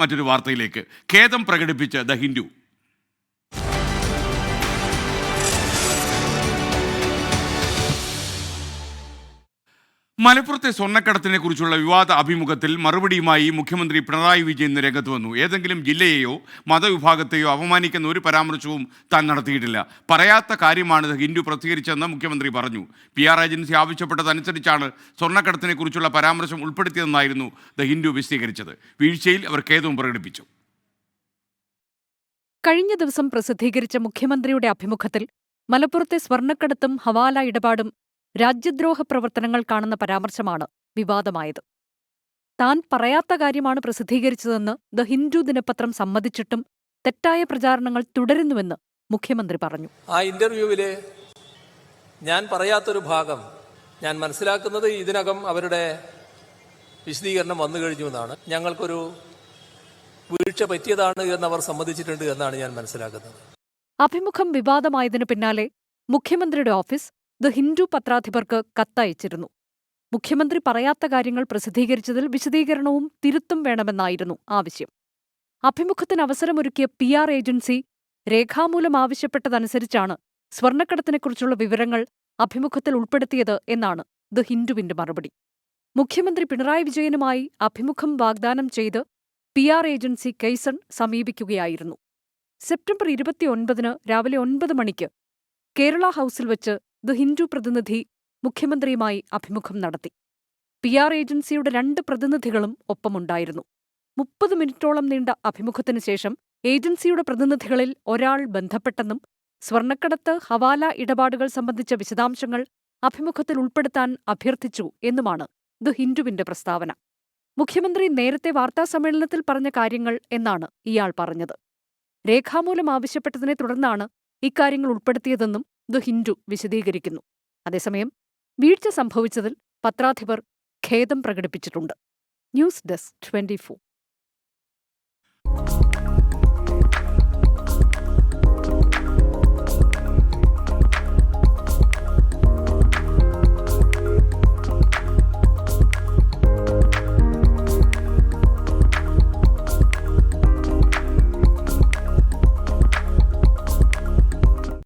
മറ്റൊരു വാർത്തയിലേക്ക്. ഖേദം പ്രകടിപ്പിച്ച് ദ ഹിന്ദു. മലപ്പുറത്തെ സ്വർണ്ണക്കടത്തിനെ കുറിച്ചുള്ള വിവാദ അഭിമുഖത്തിൽ മറുപടിയുമായി മുഖ്യമന്ത്രി പിണറായി വിജയൻ രംഗത്ത് വന്നു. ഏതെങ്കിലും ജില്ലയെയോ മതവിഭാഗത്തെയോ അപമാനിക്കുന്ന ഒരു പരാമർശവും താൻ നടത്തിയിട്ടില്ല. പറയാത്ത കാര്യമാണ് ഹിന്ദു പ്രസിദ്ധീകരിച്ചതെന്ന് മുഖ്യമന്ത്രി പറഞ്ഞു. PR ഏജൻസി ആവശ്യപ്പെട്ടതനുസരിച്ചാണ് സ്വർണ്ണക്കടത്തിനെ കുറിച്ചുള്ള പരാമർശം ഉൾപ്പെടുത്തിയതെന്നായിരുന്നു ദ ഹിന്ദു വിശദീകരിച്ചത്. വീഴ്ചയിൽ അവർ ഖേദവും പ്രകടിപ്പിച്ചു. കഴിഞ്ഞ ദിവസം പ്രസിദ്ധീകരിച്ച മുഖ്യമന്ത്രിയുടെ അഭിമുഖത്തിൽ മലപ്പുറത്തെ സ്വർണ്ണക്കടത്തും ഹവാല ഇടപാടും രാജ്യദ്രോഹ പ്രവർത്തനങ്ങൾ കാണുന്ന പരാമർശമാണ് വിവാദമായത്. താൻ പറയാത്ത കാര്യമാണ് പ്രസിദ്ധീകരിച്ചതെന്ന് ദ ഹിന്ദു ദിനപത്രം സമ്മതിച്ചിട്ടും തെറ്റായ പ്രചാരണങ്ങൾ തുടരുന്നുവെന്ന് മുഖ്യമന്ത്രി പറഞ്ഞു. ആ ഇന്റർവ്യൂവിലെ ഞാൻ പറയാത്തൊരു ഭാഗം ഞാൻ മനസ്സിലാക്കുന്നത് ഇതിനകം അവരുടെ വിശദീകരണം വന്നു കഴിഞ്ഞു എന്നാണ്. ഞങ്ങൾക്കൊരു വീഴ്ച പറ്റിയതാണ് എന്നവർ സമ്മതിച്ചിട്ടുണ്ട് എന്നാണ് ഞാൻ മനസ്സിലാക്കുന്നത്. അഭിമുഖം വിവാദമായതിനു പിന്നാലെ മുഖ്യമന്ത്രിയുടെ ഓഫീസ് ദ ഹിന്ദു പത്രാധിപർക്ക് കത്തയച്ചിരുന്നു. മുഖ്യമന്ത്രി പറയാത്ത കാര്യങ്ങൾ പ്രസിദ്ധീകരിച്ചതിൽ വിശദീകരണവും തിരുത്തും വേണമെന്നായിരുന്നു ആവശ്യം. അഭിമുഖത്തിന് അവസരമൊരുക്കിയ PR ഏജൻസി രേഖാമൂലം ആവശ്യപ്പെട്ടതനുസരിച്ചാണ് സ്വർണ്ണക്കടത്തിനെക്കുറിച്ചുള്ള വിവരങ്ങൾ അഭിമുഖത്തിൽ ഉൾപ്പെടുത്തിയത് എന്നാണ് ദ ഹിന്ദുവിന്റെ മറുപടി. മുഖ്യമന്ത്രി പിണറായി വിജയനുമായി അഭിമുഖം വാഗ്ദാനം ചെയ്ത് PR ഏജൻസി കെയ്സൺ സമീപിക്കുകയായിരുന്നു. സെപ്റ്റംബർ 29 രാവിലെ 9 മണിക്ക് കേരള ഹൌസിൽ വച്ച് ദ ഹിന്ദു പ്രതിനിധി മുഖ്യമന്ത്രിയുമായി അഭിമുഖം നടത്തി. PR ഏജൻസിയുടെ 2 പ്രതിനിധികളും ഒപ്പമുണ്ടായിരുന്നു. 30 മിനിറ്റോളം നീണ്ട അഭിമുഖത്തിനു ശേഷം ഏജൻസിയുടെ പ്രതിനിധികളിൽ ഒരാൾ ബന്ധപ്പെട്ടെന്നും സ്വർണ്ണക്കടത്ത് ഹവാല ഇടപാടുകൾ സംബന്ധിച്ച വിശദാംശങ്ങൾ അഭിമുഖത്തിൽ ഉൾപ്പെടുത്താൻ അഭ്യർത്ഥിച്ചു എന്നുമാണ് ദ ഹിന്ദുവിന്റെ പ്രസ്താവന. മുഖ്യമന്ത്രി നേരത്തെ വാർത്താസമ്മേളനത്തിൽ പറഞ്ഞ കാര്യങ്ങൾ എന്നാണ് ഇയാൾ പറഞ്ഞത്. രേഖാമൂലം ആവശ്യപ്പെട്ടതിനെ തുടർന്നാണ് ഇക്കാര്യങ്ങൾ ഉൾപ്പെടുത്തിയതെന്നും ദ ഹിന്ദു വിശദീകരിക്കുന്നു. അതേസമയം വീഴ്ച സംഭവിച്ചതിൽ പത്രാധിപർ ഖേദം പ്രകടിപ്പിച്ചിട്ടുണ്ട്. News desk 24.